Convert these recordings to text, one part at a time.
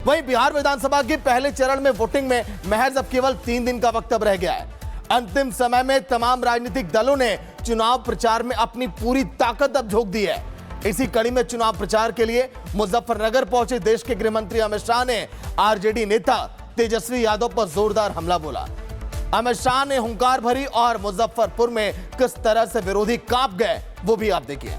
वहीं बिहार विधानसभा की पहले चरण में वोटिंग में महज अब केवल 3 दिन का वक्त अब रह गया है। अंतिम समय में तमाम राजनीतिक दलों ने चुनाव प्रचार में अपनी पूरी ताकत अब झोंक दी है। इसी कड़ी में चुनाव प्रचार के लिए मुजफ्फरनगर पहुंचे देश के गृह मंत्री अमित शाह ने आरजेडी नेता तेजस्वी यादव पर जोरदार हमला बोला। अमित शाह ने हुंकार भरी और मुजफ्फरपुर में किस तरह से विरोधी कांप गए वो भी आप देखिए।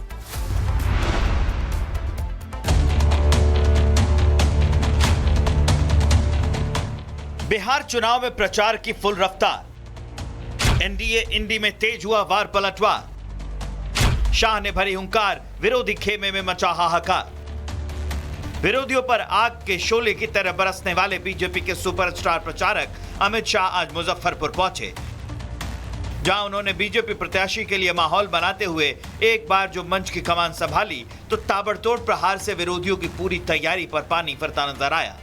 बिहार चुनाव में प्रचार की फुल रफ्तार। एनडीए इंडी में तेज हुआ वार पलटवार। शाह ने भरी हुंकार, विरोधी खेमे में मचा हाहाकार। विरोधियों पर आग के शोले की तरह बरसने वाले बीजेपी के सुपरस्टार प्रचारक अमित शाह आज मुजफ्फरपुर पहुंचे, जहां उन्होंने बीजेपी प्रत्याशी के लिए माहौल बनाते हुए एक बार जो मंच की कमान संभाली तो ताबड़तोड़ प्रहार से विरोधियों की पूरी तैयारी पर पानी फिरता नजर आया।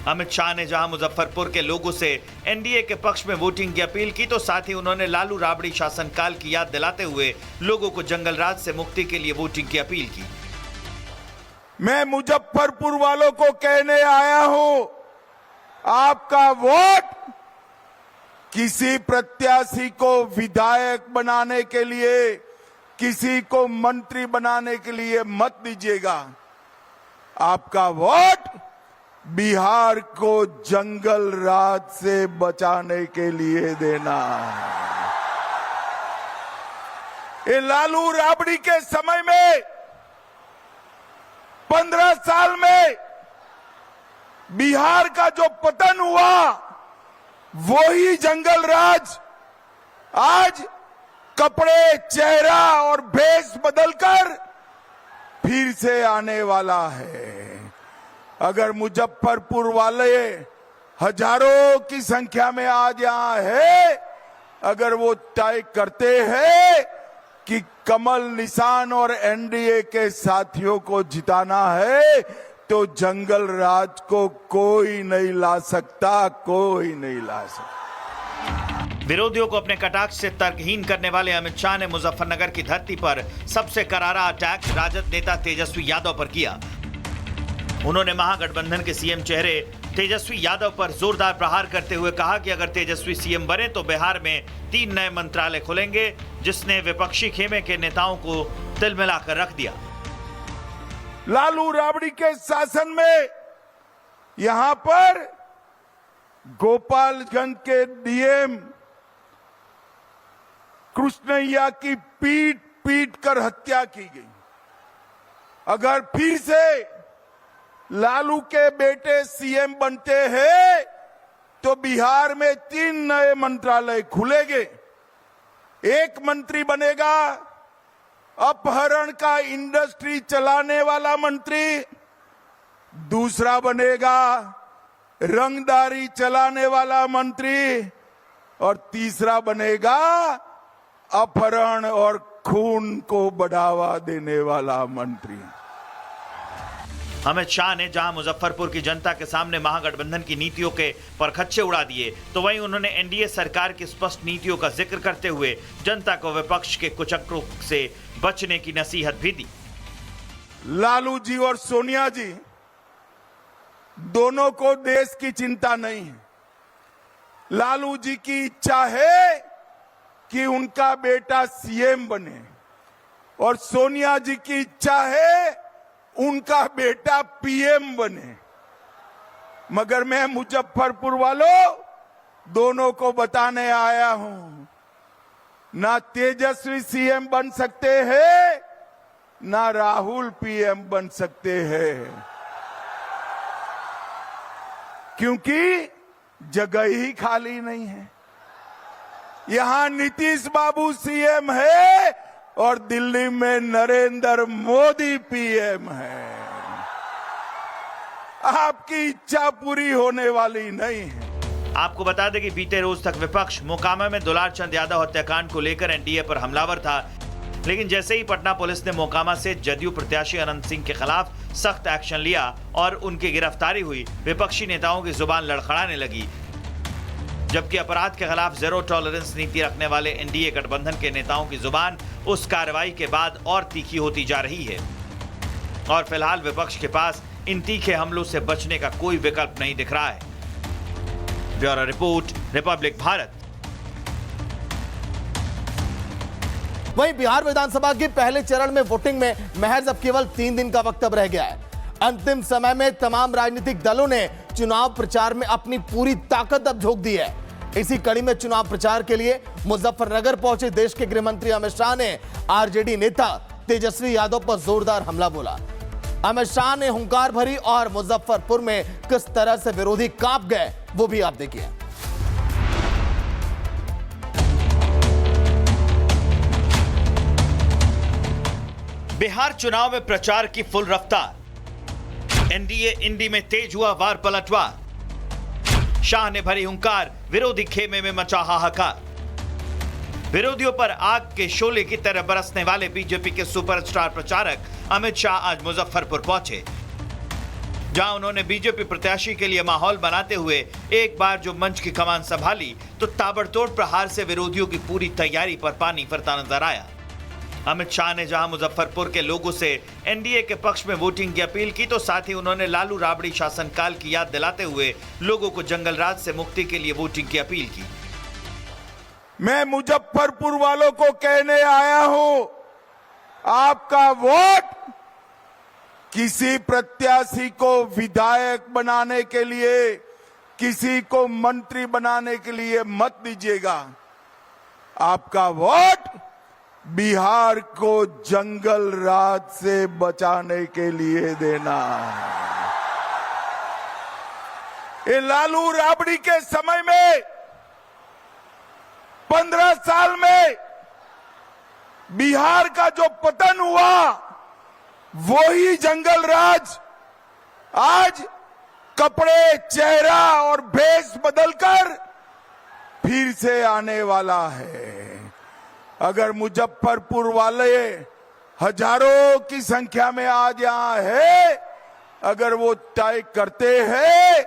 अमित शाह ने जहां मुजफ्फरपुर के लोगों से एनडीए के पक्ष में वोटिंग की अपील की तो साथ ही उन्होंने लालू राबड़ी शासनकाल की याद दिलाते हुए लोगों को जंगल राज से मुक्ति के लिए वोटिंग की अपील की। मैं मुजफ्फरपुर वालों को कहने आया हूं, आपका वोट किसी प्रत्याशी को विधायक बनाने के लिए, किसी को मंत्री बनाने के लिए मत दीजिएगा। आपका वोट बिहार को जंगल राज से बचाने के लिए देना है। ये लालू राबड़ी के समय में 15 साल में बिहार का जो पतन हुआ वही जंगल राज आज कपड़े, चेहरा और भेष बदलकर फिर से आने वाला है। अगर मुजफ्फरपुर वाले हजारों की संख्या में आज यहां है, अगर वो तय करते हैं कि कमल निशान और एनडीए के साथियों को जिताना है तो जंगल राज को कोई नहीं ला सकता, कोई नहीं ला सकता। विरोधियों को अपने कटाक्ष से तर्कहीन करने वाले अमित शाह ने मुजफ्फरनगर की धरती पर सबसे करारा अटैक राजद नेता तेजस्वी यादव पर किया। उन्होंने महागठबंधन के सीएम चेहरे तेजस्वी यादव पर जोरदार प्रहार करते हुए कहा कि अगर तेजस्वी सीएम बने तो बिहार में 3 नए मंत्रालय खुलेंगे, जिसने विपक्षी खेमे के नेताओं को तिलमिलाकर रख दिया। लालू राबड़ी के शासन में यहां पर गोपालगंज के डीएम कृष्णैया की पीट पीट कर हत्या की गई। अगर फिर से लालू के बेटे सीएम बनते हैं तो बिहार में 3 नए मंत्रालय खुलेंगे। एक मंत्री बनेगा अपहरण का इंडस्ट्री चलाने वाला मंत्री, दूसरा बनेगा रंगदारी चलाने वाला मंत्री और तीसरा बनेगा अपहरण और खून को बढ़ावा देने वाला मंत्री। अमित शाह ने जहां मुजफ्फरपुर की जनता के सामने महागठबंधन की नीतियों के परखच्चे उड़ा दिए तो वहीं उन्होंने एनडीए सरकार की स्पष्ट नीतियों का जिक्र करते हुए जनता को विपक्ष के कुचक्रों से बचने की नसीहत भी दी। लालू जी और सोनिया जी दोनों को देश की चिंता नहीं है। लालू जी की इच्छा है कि उनका बेटा सीएम बने और सोनिया जी की इच्छा है उनका बेटा पीएम बने। मगर मैं मुजफ्फरपुर वालों दोनों को बताने आया हूं, ना तेजस्वी सीएम बन सकते हैं, ना राहुल पीएम बन सकते हैं, क्योंकि जगह ही खाली नहीं है। यहां नीतीश बाबू सीएम है और दिल्ली में नरेंद्र मोदी पीएम है। आपकी इच्छा पूरी होने वाली नहीं है। आपको बता दें कि बीते रोज तक विपक्ष मोकामा में दुलार चंद यादव हत्याकांड को लेकर एनडीए पर हमलावर था, लेकिन जैसे ही पटना पुलिस ने मोकामा से जदयू प्रत्याशी अनंत सिंह के खिलाफ सख्त एक्शन लिया और उनकी गिरफ्तारी हुई, विपक्षी नेताओं की जुबान लड़खड़ाने लगी। जबकि अपराध के खिलाफ जीरो टॉलरेंस नीति रखने वाले एनडीए गठबंधन के नेताओं की जुबान उस कार्रवाई के बाद और तीखी होती जा रही है और फिलहाल विपक्ष के पास इन तीखे हमलों से बचने का कोई विकल्प नहीं दिख रहा है। Bureau report, Republic Bharat. वहीं बिहार विधानसभा के पहले चरण में वोटिंग में महज अब केवल 3 दिन का वक्त अब रह गया है। अंतिम समय में तमाम राजनीतिक दलों ने चुनाव प्रचार में अपनी पूरी ताकत अब झोंक दी है। इसी कड़ी में चुनाव प्रचार के लिए मुजफ्फरनगर पहुंचे देश के गृह मंत्री अमित शाह ने आरजेडी नेता तेजस्वी यादव पर जोरदार हमला बोला। अमित शाह ने हुंकार भरी और मुजफ्फरपुर में किस तरह से विरोधी कांप गए वो भी आप देखिए। बिहार चुनाव में प्रचार की फुल रफ्तार। एनडीए इंडी में तेज हुआ वार पलटवार। शाह ने भरी हुंकार, विरोधी खेमे में मचा हाहाकार। विरोधियों पर आग के शोले की तरह बरसने वाले बीजेपी के सुपरस्टार प्रचारक अमित शाह आज मुजफ्फरपुर पहुंचे, जहां उन्होंने बीजेपी प्रत्याशी के लिए माहौल बनाते हुए एक बार जो मंच की कमान संभाली तो ताबड़तोड़ प्रहार से विरोधियों की पूरी तैयारी पर पानी फिरता नजर आया। अमित शाह ने जहां मुजफ्फरपुर के लोगों से एनडीए के पक्ष में वोटिंग की अपील की तो साथ ही उन्होंने लालू राबड़ी शासनकाल की याद दिलाते हुए लोगों को जंगल राज से मुक्ति के लिए वोटिंग की अपील की। मैं मुजफ्फरपुर वालों को कहने आया हूं, आपका वोट किसी प्रत्याशी को विधायक बनाने के लिए, किसी को मंत्री बनाने के लिए मत दीजिएगा। आपका वोट बिहार को जंगल राज से बचाने के लिए देना है। ये लालू राबड़ी के समय में 15 साल में बिहार का जो पतन हुआ वही जंगल राज आज कपड़े, चेहरा और भेष बदलकर फिर से आने वाला है। अगर मुजफ्फरपुर वाले हजारों की संख्या में आज यहां है, अगर वो तय करते हैं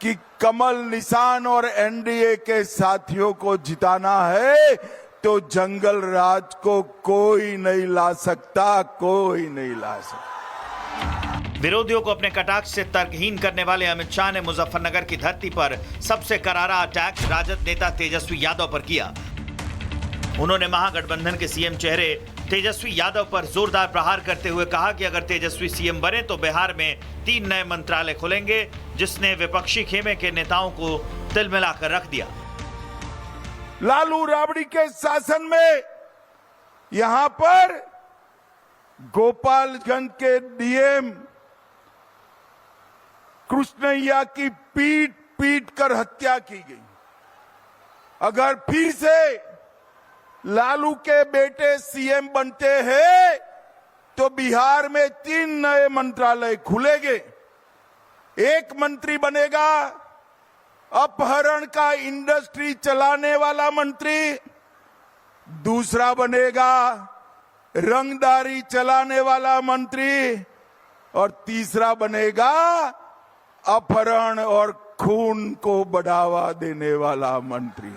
कि कमल निशान और एनडीए के साथियों को जिताना है तो जंगल राज को कोई नहीं ला सकता, कोई नहीं ला सकता। विरोधियों को अपने कटाक्ष से तर्कहीन करने वाले अमित शाह ने मुजफ्फरनगर की धरती पर सबसे करारा अटैक राजद नेता तेजस्वी यादव पर किया। उन्होंने महागठबंधन के सीएम चेहरे तेजस्वी यादव पर जोरदार प्रहार करते हुए कहा कि अगर तेजस्वी सीएम बने तो बिहार में 3 नए मंत्रालय खुलेंगे, जिसने विपक्षी खेमे के नेताओं को तिलमिलाकर रख दिया। लालू राबड़ी के शासन में यहां पर गोपालगंज के डीएम कृष्णैया की पीट पीट कर हत्या की गई। अगर फिर से लालू के बेटे सीएम बनते हैं तो बिहार में 3 नए मंत्रालय खुलेंगे। एक मंत्री बनेगा अपहरण का इंडस्ट्री चलाने वाला मंत्री, दूसरा बनेगा रंगदारी चलाने वाला मंत्री और तीसरा बनेगा अपहरण और खून को बढ़ावा देने वाला मंत्री।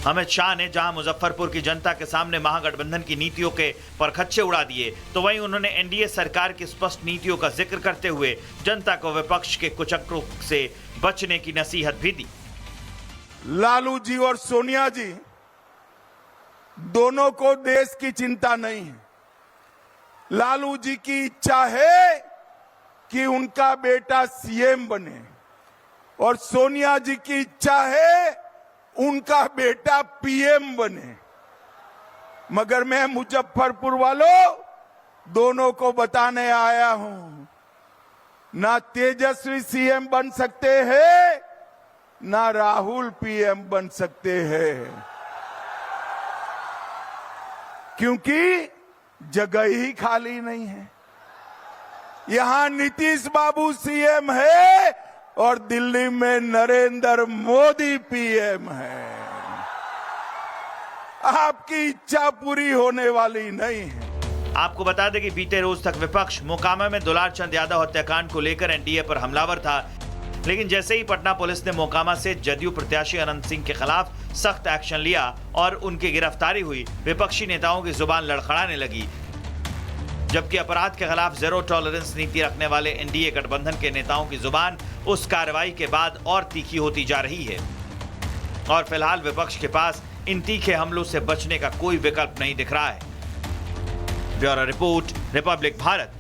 अमित शाह ने जहां मुजफ्फरपुर की जनता के सामने महागठबंधन की नीतियों के परखच्चे उड़ा दिए तो वहीं उन्होंने एनडीए सरकार की स्पष्ट नीतियों का जिक्र करते हुए जनता को विपक्ष के कुचक्रों से बचने की नसीहत भी दी। लालू जी और सोनिया जी दोनों को देश की चिंता नहीं है। लालू जी की इच्छा है कि उनका बेटा सीएम बने और सोनिया जी की इच्छा है उनका बेटा पीएम बने। मगर मैं मुजफ्फरपुर वालों दोनों को बताने आया हूं, ना तेजस्वी सीएम बन सकते हैं, ना राहुल पीएम बन सकते हैं, क्योंकि जगह ही खाली नहीं है। यहां नीतीश बाबू सीएम है और दिल्ली में नरेंद्र मोदी पीएम है। आपकी इच्छा पूरी होने वाली नहीं है। आपको बता दें कि बीते रोज तक विपक्ष मोकामा में दुलार चंद यादव हत्याकांड को लेकर एनडीए पर हमलावर था, लेकिन जैसे ही पटना पुलिस ने मोकामा से जदयू प्रत्याशी अनंत सिंह के खिलाफ सख्त एक्शन लिया और उनकी गिरफ्तारी हुई, विपक्षी नेताओं की जुबान लड़खड़ाने लगी। जबकि अपराध के खिलाफ जीरो टॉलरेंस नीति रखने वाले एनडीए गठबंधन के नेताओं की जुबान उस कार्रवाई के बाद और तीखी होती जा रही है और फिलहाल विपक्ष के पास इन तीखे हमलों से बचने का कोई विकल्प नहीं दिख रहा है। Bureau report, Republic Bharat.